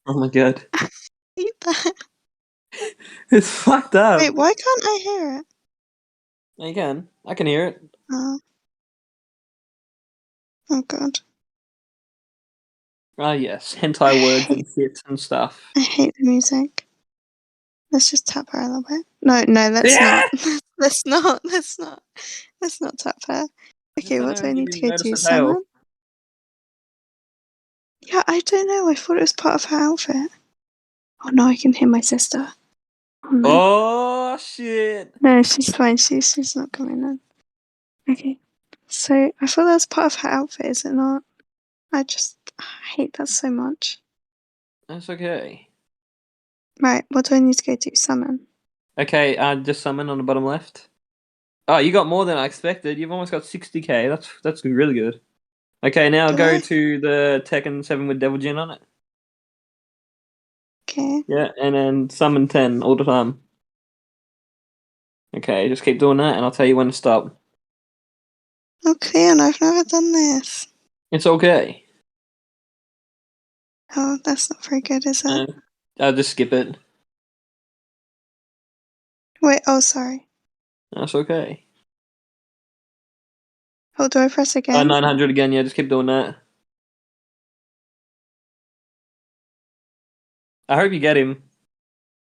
Oh my god. Hate that. It's fucked up. Wait, why can't I hear it? Yeah, you can. I can hear it. Oh, oh god. Ah, yes. Hentai words and shit and stuff. I hate the music. Let's just tap her a little bit. No, no, let's Yeah! not. Let's not. Let's not. Let's not tap her. I just Okay, don't what know do I if you need to didn't go notice to? the tail. Summon? Yeah, I don't know. I thought it was part of her outfit. Oh no, I can hear my sister. Oh no. Oh, shit. No, she's fine. She's not coming in. Okay. So I thought that was part of her outfit, is it not? I hate that so much. That's okay. Right, what do I need to go to? Summon. Okay, just summon on the bottom left. Oh, you got more than I expected. You've almost got 60k. That's really good. Okay, now Did go I? to the Tekken 7 with Devil Jin on it. Okay. Yeah, and then summon 10 all the time. Okay, just keep doing that and I'll tell you when to stop. Okay, and I've never done this. It's okay. Oh, that's not very good, is it? And I'll just skip it. Wait, oh, sorry. That's okay. Oh, do I press again? 900 again, yeah, just keep doing that. I hope you get him.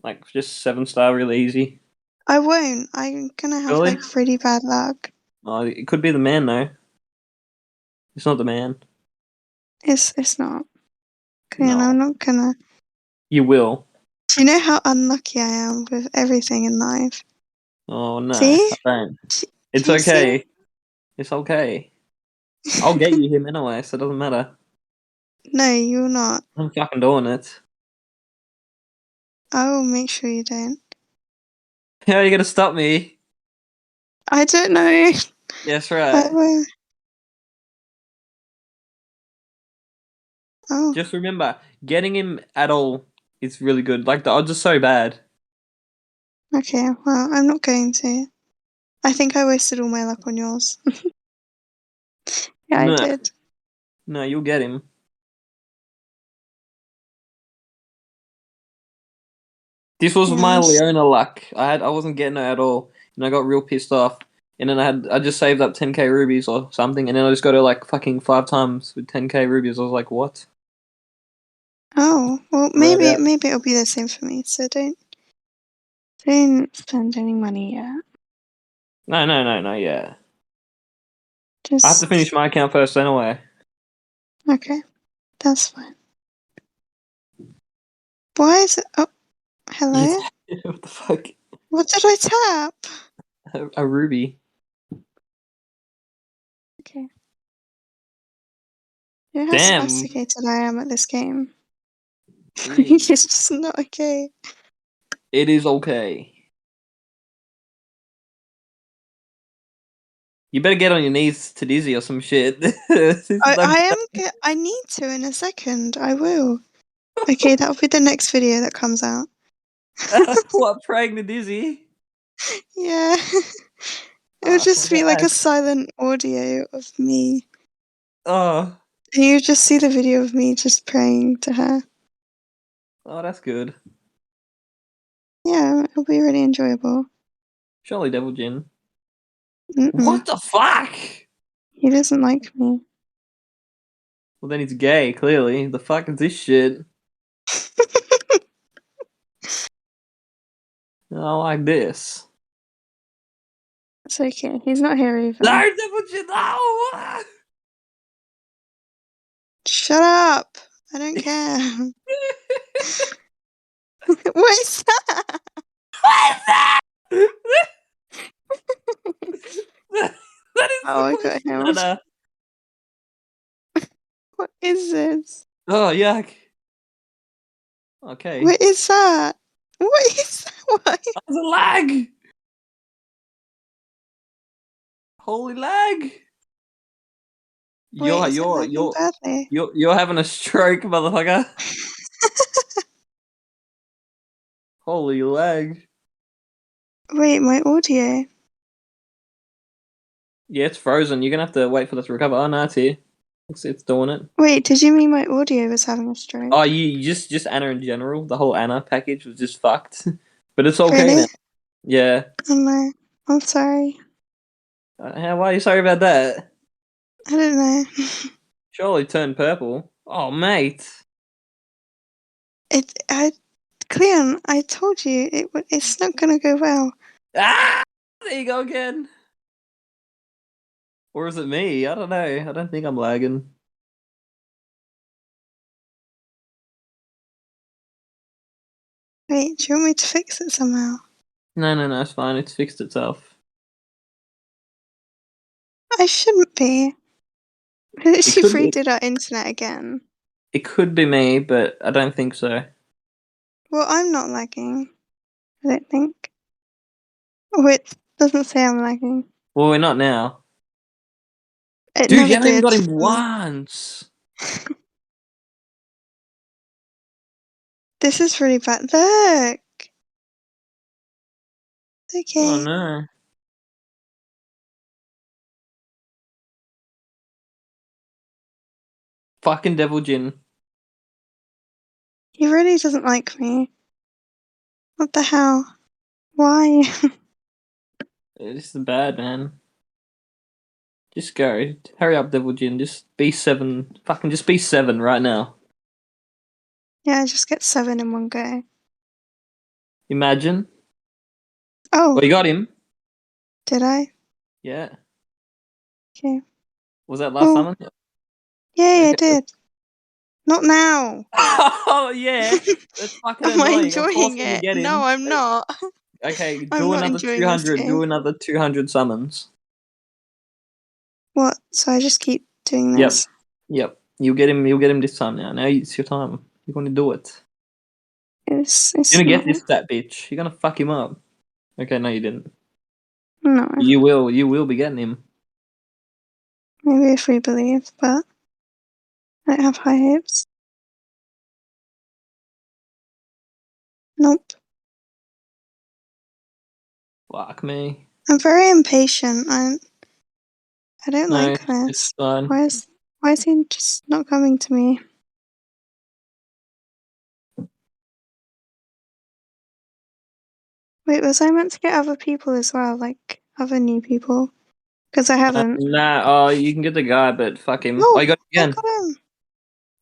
Like, just 7-star really easy. I won't. I'm gonna have Really? like pretty bad luck. Oh, it could be the man though. It's not the man. It's not. Okay, and I'm No. not gonna. You will. Do you know how unlucky I am with everything in life? Oh no, See? I don't. It's Do you see? okay. It's okay. I'll get you him anyway, so it doesn't matter. No, you're not. I'm fucking doing it. I will make sure you don't. How are you gonna stop me? I don't know. Yes, I right. will. Oh, Just remember, getting him at all is really good. Like the odds are so bad. okay. Well, I'm not going to. I think I wasted all my luck on yours. Yeah, I No, did. no, you'll get him. This was my Yes. Leona luck. I wasn't getting her at all, and I got real pissed off. And then I just saved up 10k rubies or something, and then I just got her like fucking 5 times with 10k rubies. I was like, what? Oh, well, Right out. maybe it'll be the same for me. So don't spend any money yet. No, no, no, no, yeah. I have to finish Just my account first anyway. okay. That's fine. Why is it? Oh, You hello. what the fuck? What did I tap? A ruby. Okay. You know how Damn. sophisticated I am at this game. It It's just not okay. is okay. You better get on your knees to Dizzy or some shit. I need to in a second. I will. Okay, that'll be the next video that comes out. What, praying to Dizzy? Yeah. It would Oh, just be like a fuck. silent audio of me. Oh, And you just see the video of me just praying to her. oh, that's good. Yeah, it'll be really enjoyable. Surely Devil Jin. Mm-mm. What the fuck? He doesn't like me. Well, then he's gay, clearly. The fuck is this shit? I like this. It's okay. He's not here No, either. Devil Jin, no! Shut up! I don't care. What is that? What is that? That is Oh, the I most got him. nada. What is this? Oh, yuck. Okay. What is that? What is that? What? That's a lag! Holy lag! Wait, You're is it you're lagging you're badly? you're having a stroke, motherfucker. Holy lag. Wait, my audio. Yeah, it's frozen. You're gonna have to wait for that to recover. Oh no, it's here. It's doing it. Wait, did you mean my audio was having a stroke? Oh, you just Anna in general. The whole Anna package was just fucked. But it's okay Really? now. Yeah. Oh no. I'm sorry. Why are you sorry about that? I don't know. Surely turned purple. Oh, mate. Cleon, I told you it's not gonna go well. Ah! There you go again. Or is it me? I don't know. I don't think I'm lagging. Wait, do you want me to fix it somehow? No, it's fine. It's fixed itself. I shouldn't be. It She could be, redid our internet again. it could be me, but I don't think so. Well, I'm not lagging. I don't think. Oh, it doesn't say I'm lagging. Well, we're not now. It Dude, you never haven't even did. got him once. This is really bad. Look! It's Oh, okay. no. Fucking Devil Jin. He really doesn't like me. What the hell? Why? This is bad, man. Just go. Hurry up, Devil Jin. Just be 7. Fucking just be 7 right now. Yeah, just get 7 in one go. Imagine. Oh, Well, you got him. did I? Yeah. Okay. Was that last Oh, summon? yay, I Okay. did. Not now. Oh, yeah. That's fucking Am I annoying. I'm enjoying forcing you to it? get No, him. I'm not. Okay, I'm do not another enjoying this 200. Do game. another 200 summons. What? So I just keep doing Yep. this? Yep. You'll get him. You'll get him this time now. Now it's your time. You're going to do it. It's You're gonna not. get this stat bitch. You're gonna fuck him up. Okay, no, you didn't. No. You will. You will be getting him. Maybe if we believe, but I don't have high hopes. Nope. Fuck me. I'm very impatient. I don't No, like it's this. fine. Why is he just not coming to me? Wait, was I meant to get other people as well? Like, other new people? Because I haven't. Nah. Oh, you can get the guy, but fuck him. Oh, Oh, you got him I again. got him.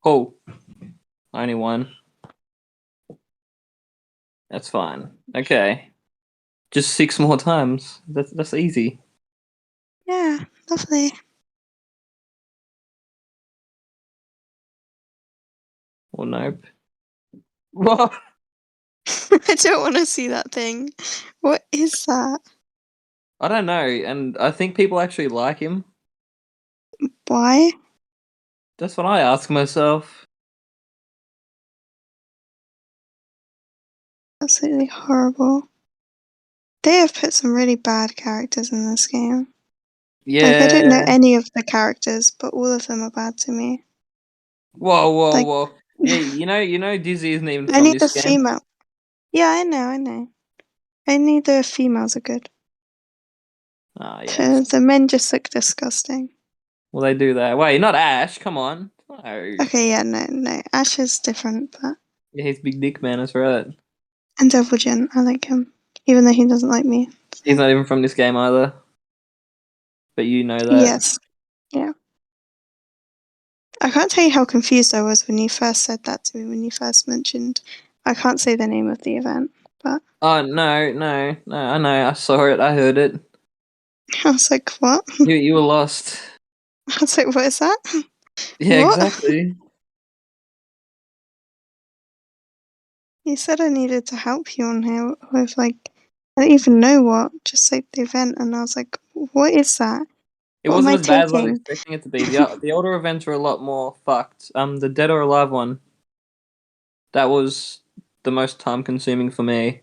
Oh, only one. That's fine. Okay, just 6 more times. That's easy. Yeah, lovely. Or nope. What? I don't want to see that thing. What is that? I don't know, and I think people actually like him. Why? That's what I ask myself. Absolutely horrible. They have put some really bad characters in this game. Like, I don't know Yeah. any of the characters, but all of them are bad to me. Like, Whoa. Yeah, you know, Dizzy isn't even from only this the game. female. Yeah, I know. Only the females are good. Ah, yes. The men just look disgusting. Well, they do that. Wait, not Ash. Come on. No. Okay, yeah, no. Ash is different, but. Yeah, he's big dick man. That's right. And Devilgen, I like him. Even though he doesn't like me. He's not even from this game either. But you know that. Yes. Yeah. I can't tell you how confused I was when you first said that to me, when you first mentioned. I can't say the name of the event, but Oh no. I know. I saw it. I heard it. I was like, what? You were lost. I was like, what is that? Yeah, What? exactly. You said I needed to help you on here with, like, I don't even know what, just like the event, and I was like, what is that? It What am wasn't I as bad as I was taking? expecting it to be. The older events were a lot more fucked. The Dead or Alive one. That was the most time consuming for me.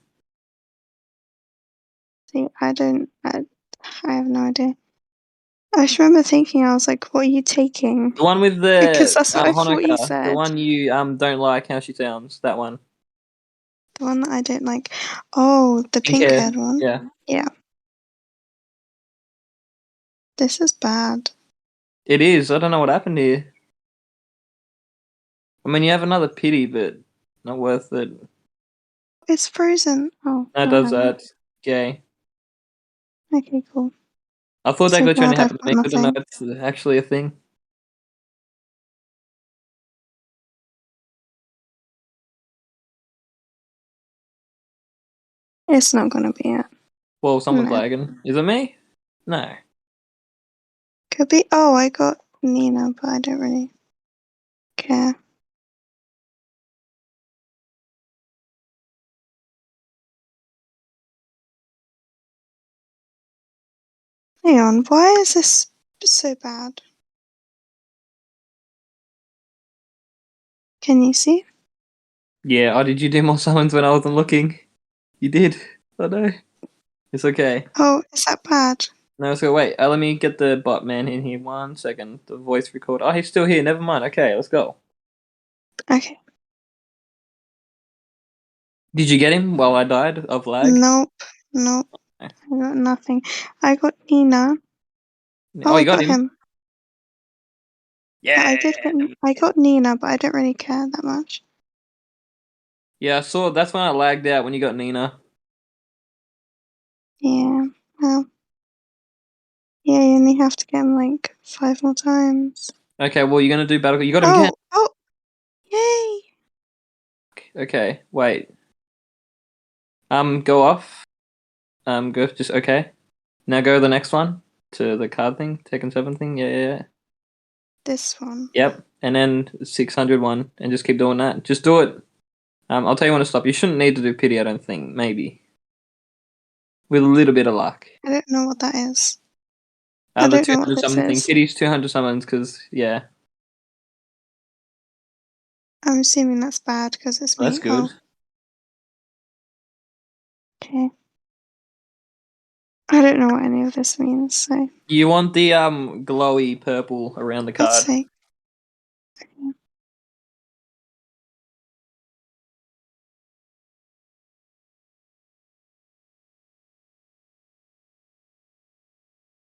See, I have no idea. I just remember thinking, I was like, what are you taking? The one with Because the that's what I thought you Honoka. The said. one you don't like how she sounds. That one. The one that I don't like. Oh, the Pink pink hair. haired one. Yeah. Yeah. This is bad. It is. I don't know what happened here. I mean, you have another pity, but not worth it. It's frozen. Oh, That no, does hang on. that. Gay. Okay, cool. I thought that So glitch only glad I've happened to got me. Couldn't know nothing. it's actually a thing. It's not gonna be it. Whoa, someone's No. lagging. Is it me? No. Could be. Oh, I got Nina, but I don't really care. Hang on, why is this so bad? Can you see? Yeah. Oh, did you do more summons when I wasn't looking? You did. Oh no. It's okay. Oh, is that bad? No, so wait. Let me get the bot man in here. 1 second. The voice record. Oh, he's still here. Never mind. Okay, let's go. Okay. Did you get him while I died of lag? Nope. Nope. I got nothing. I got Nina. Oh, Oh, I you got got him. him. Yeah. I did get. I got Nina, but I don't really care that much. Yeah, I saw. That's when I lagged out when you got Nina. Yeah. Well. Yeah, you only have to get him like 5 more times. Okay, well, you're gonna do battle. You got him again. Oh. Oh. Yay. Okay, wait. Go off. Go just okay. Now go to the next one to the card thing, Tekken 7 thing. Yeah, yeah, yeah. This one. Yep. And then 600 one, and just keep doing that. Just do it. I'll tell you when to stop. You shouldn't need to do pity. I don't think. Maybe with a little bit of luck. I don't know what that is. I The don't know what 200 this summon thing. is. Pity's 200 summons because yeah, I'm assuming that's bad because it's that's me. good. Oh, okay. I don't know what any of this means, so You want the glowy purple around the let's card. see.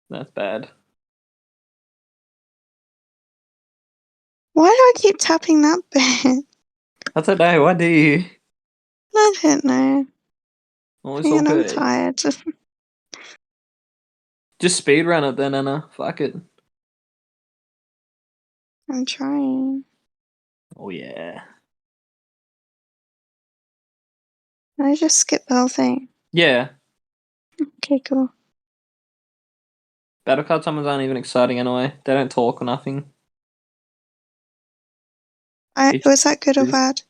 That's bad. Why do I keep tapping that bit? I don't know. Why do you? I don't know. Oh, it's all And I'm good. tired. Just speedrun it then, Anna. Fuck it. I'm trying. Oh yeah. Can I just skip the whole thing? Yeah. Okay, cool. Battle card summons aren't even exciting anyway. They don't talk or nothing. It's Was that good or bad?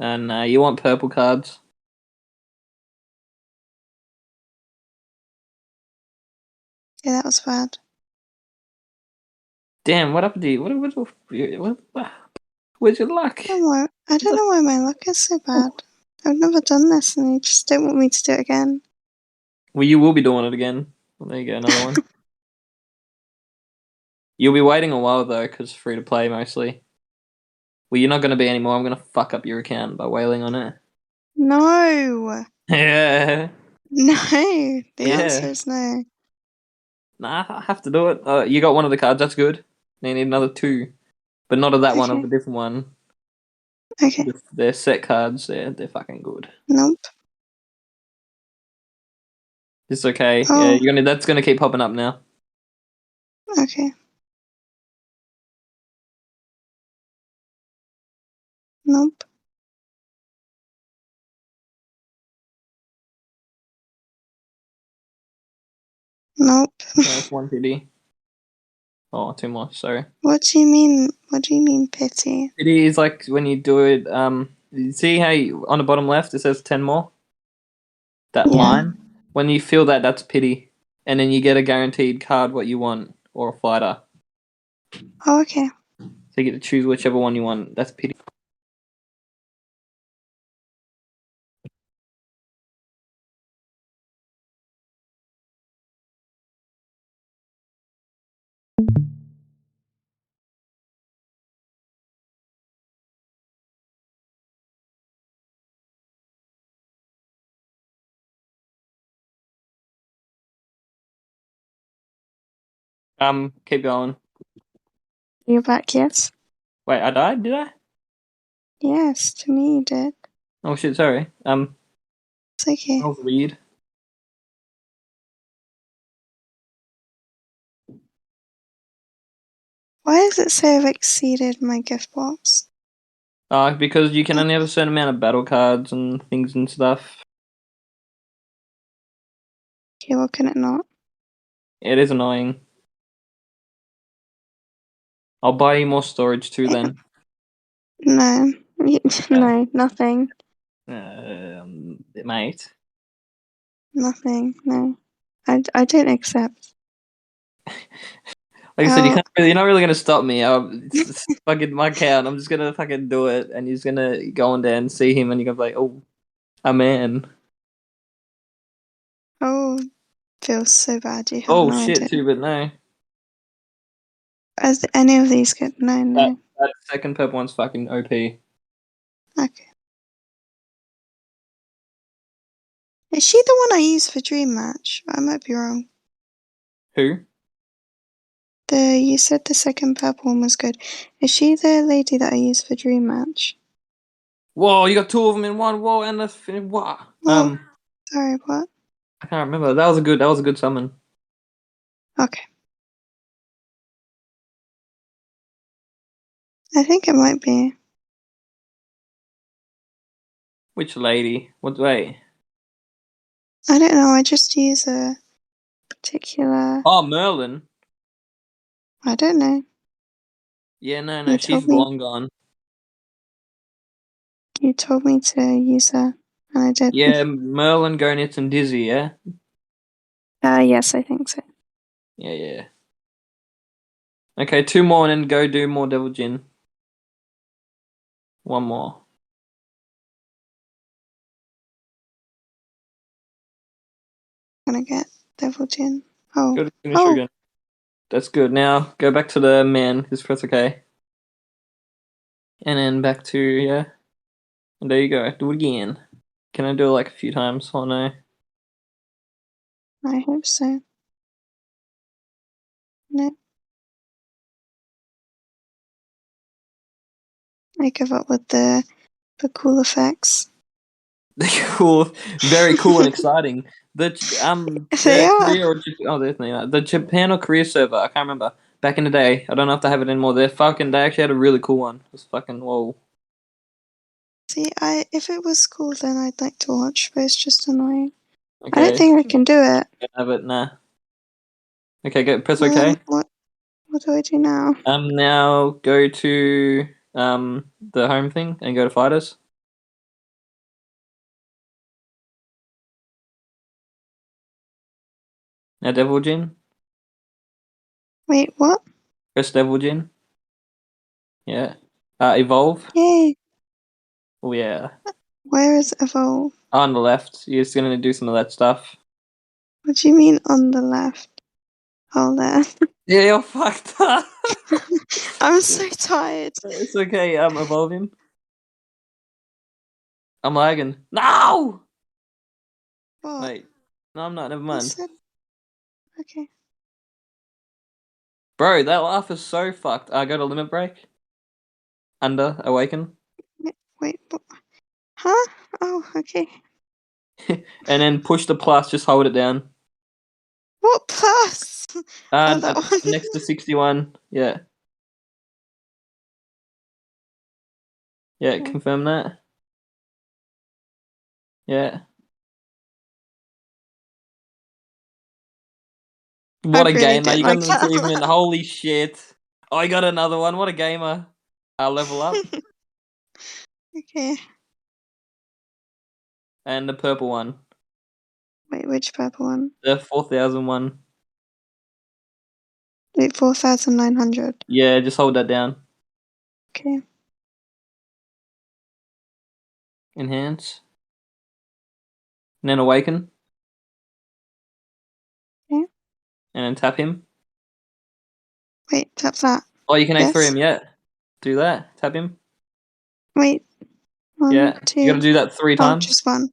and you want purple cards. Yeah, that was bad. Damn, what happened to you? Where's your luck? I don't know why my luck is so bad. I've never done this and they just don't want me to do it again. Well, you will be doing it again. Well, there you go, another one. You'll be waiting a while though, because free to play mostly. Well, you're not going to be anymore. I'm going to fuck up your account by wailing on it. No! Yeah. No! The answer Yeah. is no. Nah, I have to do it. You got one of the cards. That's good. You need another two, but not of that one. Of Okay. a different one. Okay. They're set cards. They're fucking good. Nope. It's okay. Yeah, Oh, you're gonna. That's gonna keep popping up now. okay. Nope. Nope. That's one pity. Oh, two more. Sorry. What do you mean? What do you mean pity? Pity is like when you do it. You see how on the bottom left it says 10 more. That Yeah. line. When you feel that, that's pity, and then you get a guaranteed card what you want or a fighter. Oh, okay. So you get to choose whichever one you want. That's pity. Keep going. You're back, yes? Wait, I died? Did I? Yes, to me you did. Oh shit, sorry. It's okay. That was weird. Why does it say I've exceeded my gift box? Because you can only have a certain amount of battle cards and things and stuff. Okay, what can it not? It is annoying. I'll buy you more storage too then. No. No, nothing. Mate. Nothing. No. I don't accept. Like I said, Oh, you're not really gonna stop me. It's fucking my account. I'm just gonna fucking do it, and you're just gonna go on there and see him, and you're gonna be like, "Oh, a man." oh, feels so bad. You have Oh no shit, idea. too, but no. Is any of these good? No, That no. that second purple one's fucking OP. Okay. Is she the one I used for Dream Match? I might be wrong. Who? You said the second purple one was good. Is she the lady that I used for Dream Match? Whoa, you got two of them in one. Whoa, and that's what? Well, sorry, what? I can't remember. That was a good summon. Okay. I think it might be. Which lady? What? Wait. I don't know. I just use a particular. Oh, Merlin. I don't know. Yeah, no, You she's told me. long gone. You told me to use her, and I did. Yeah, Merlin, Gonitz, and Dizzy. Yeah. Yes, I think so. Yeah, yeah. Okay, two more, and then go do more Devil Jin. One more. I'm gonna get Devil Jin. Oh, Go to finish oh. again. That's good. Now go back to the man. Just press OK. And then back to yeah. And there you go. Do it again. Can I do it like a few times? Oh no. I hope so. No, I give up with the cool effects. Cool, very cool and exciting. They The are. Korea or oh, there's no, the Japan or Korea server. I can't remember. Back in the day, I don't know if they have it anymore. They actually had a really cool one. It was fucking whoa. See, if it was cool, then I'd like to watch, but it's just annoying. I don't Okay, think I can do it. don't have it. Nah. Okay, go press Well, then OK. what do I do now? Now go to the home thing and go to fighters. Now Devil Jin. Wait, what? Press Devil Jin. Yeah. Evolve. Yay! Oh yeah. Where is evolve? On the left. You're just gonna do some of that stuff. What do you mean on the left? Oh, there. Yeah, you're fucked up. I'm so tired. It's okay. Evolve him. I'm lagging. No. What? Wait. No, I'm not. Never You mind. said okay. Bro, that laugh is so fucked. Go to limit break. Under awaken, Wait, what? Huh? Oh, okay. and then push the plus. Just hold it down. What plus? Oh, that one. Next to 61. Yeah. Yeah. Okay. Confirm that. Yeah. I What a really gamer. didn't You got like an that improvement. Holy shit. Oh, I got another one. What a gamer. Level up. laugh. Okay. And the purple one. Wait, which purple one? The 4001. Wait, 4,900. Yeah, just hold that down. Okay. Enhance. And then awaken. Okay. And then tap him. Wait, tap that. Oh, you can A3 This? him, yeah. Do that. Tap him. Wait, one, Yeah. You gotta two. do that 3 times. Just one.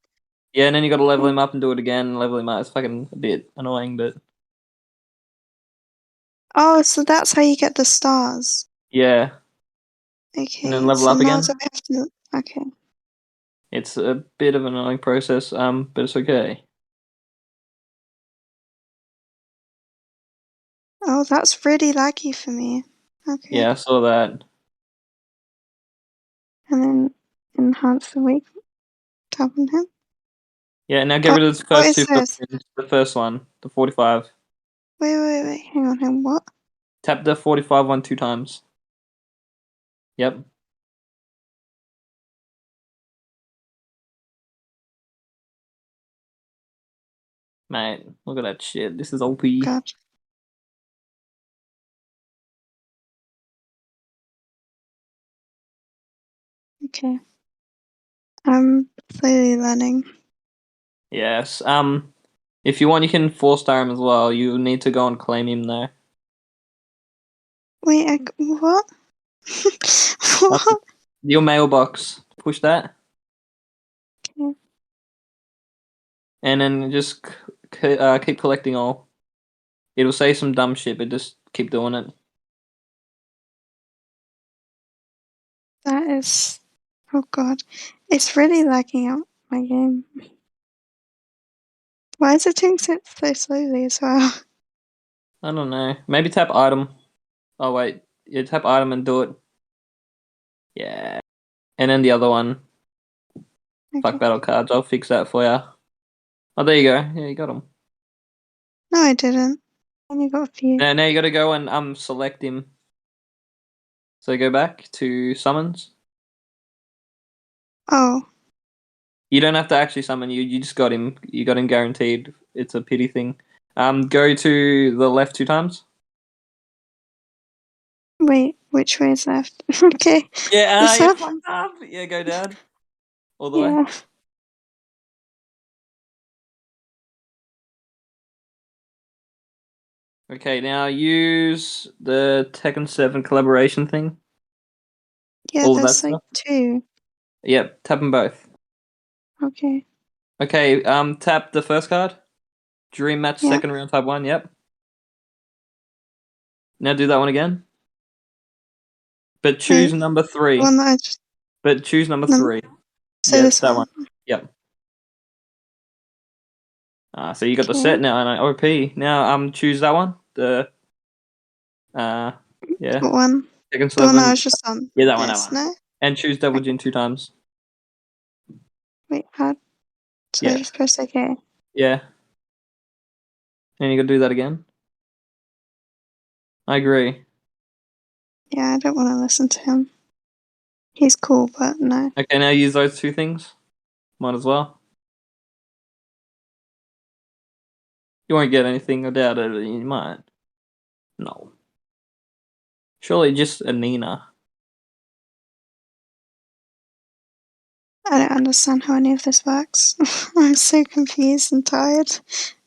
Yeah, and then you gotta level Okay. him up and do it again and level him up. It's fucking a bit annoying, but Oh, so that's how you get the stars. yeah. Okay, and then level so up now again. do I have to... Okay. It's a bit of an annoying process, but it's okay. Oh, that's really laggy for me. Okay. Yeah, I saw that. And then enhance the weight. Tap on him. Yeah, now get rid of the What first is two this? footprints. The first one, the 45. Wait. Hang on. What? Tap the 45 one 2 times. Yep. Mate, look at that shit. This is OP. God. Okay. I'm slowly learning. Yes. If you want, you can 4-star him as well. You need to go and claim him though. Wait, what? What? Your mailbox. Push that, Okay. and then just keep collecting all. It'll say some dumb shit, but just keep doing it. That is... Oh God. It's really lagging out my game. Why is it doing so slowly as well? I don't know. Maybe tap item. Oh wait, yeah, tap item and do it. Yeah, and then the other one. Fuck Okay. battle cards. I'll fix that for you. Oh, there you go. Yeah, you got them. No, I didn't. I only got a few. Now you got to go and select him. So go back to summons. Oh. You don't have to actually summon you. You just got him. You got him guaranteed. It's a pity thing. Go to the left 2 times. Wait, which way is left? Okay. Yeah, This you up? fucked up. Yeah, go down. All the way. Yeah. Okay, now use the Tekken 7 collaboration thing. Yeah, All of that there's like stuff. 2. Yep, tap them both. Okay. Okay, tap the first card. Dream match Yeah. second round type 1, yep. Now do that one again. But choose Wait. number The 3. one that I just... But choose number Num 3. so Yep, this that one. one. Yep. So you got the Okay. set now and OP. Now choose that one. The yeah. What one? Tekken The one that I 7. was just on. Yeah, that This, one. no? And choose Devil Okay. Jin 2 times. Wait, how? So I Yeah. just press OK. Yeah. And you gotta do that again. I agree. Yeah, I don't want to listen to him. He's cool, but no. Okay, now use those 2 things. Might as well. You won't get anything, I doubt it. You might. No. Surely just a Nina. I don't understand how any of this works. I'm so confused and tired.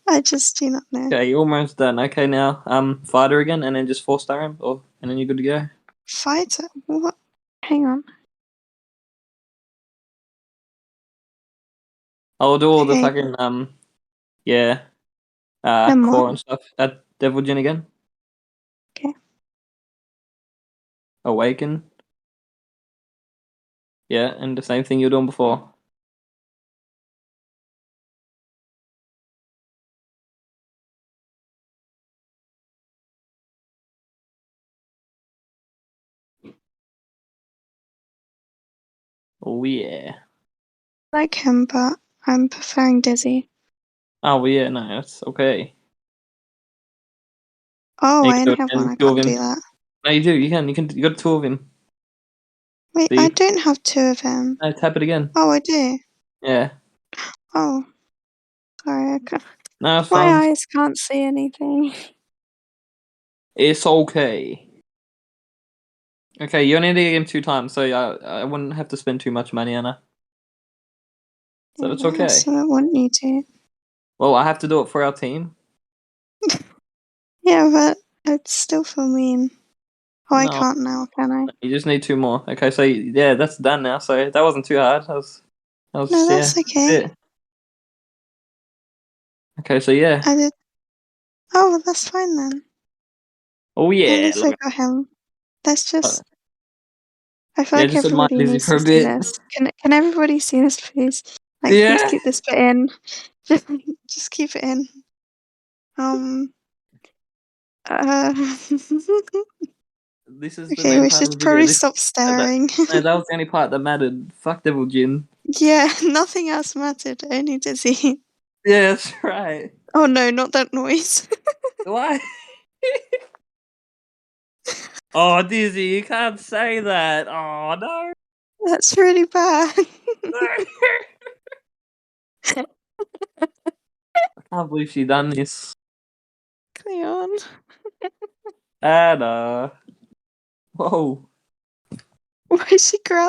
I just do not know. Okay, you're almost done. Okay, now fighter again and then just 4-star him, and then you're good to go. Fighter? What? Hang on. I'll do all the Okay, fucking yeah, then what? core and stuff. At Devil Jin again. Okay. Awaken. Yeah, and the same thing you were doing before. Oh yeah. I like him, but I'm preferring Dizzy. Oh yeah, no, that's okay. Oh, And you I can only do it have one. again, I 2 of can't him. do that. No, you do. You got 2 of him. Wait, I See? don't have 2 of him. No, tap it again. Oh, I do. Yeah. Oh, sorry. No, it's My fine. eyes can't see anything. It's okay. Okay, you only need to get him 2 times, so I wouldn't have to spend too much money on her. So it's Yeah, I okay. still don't want you to. Well, I have to do it for our team. Yeah, but it's still for mean. Oh, I No, can't now, can I? you just need 2 more. Okay, so yeah, that's done now. So that wasn't too hard. That was No, just yeah, that's okay. that's it. Okay, so yeah. I did. Oh, well, that's fine then. Oh At yeah. least I got him. Let's Uh, just. I feel Yeah, like just admire everybody Dizzy needs for to a see bit. this. Can everybody see this, please? Like, please Yeah. keep this bit in. Just keep it in. This is the Okay, main we part of should the video. probably stop staring. No, that was the only part that mattered. Fuck Devil Jin. Yeah, nothing else mattered, only Dizzy. Yeah, that's right. Oh no, not that noise. Why? Oh, Dizzy, you can't say that. Oh, no. That's really bad. I can't believe she done this. Cleon. Anna. Whoa. Why is she growling?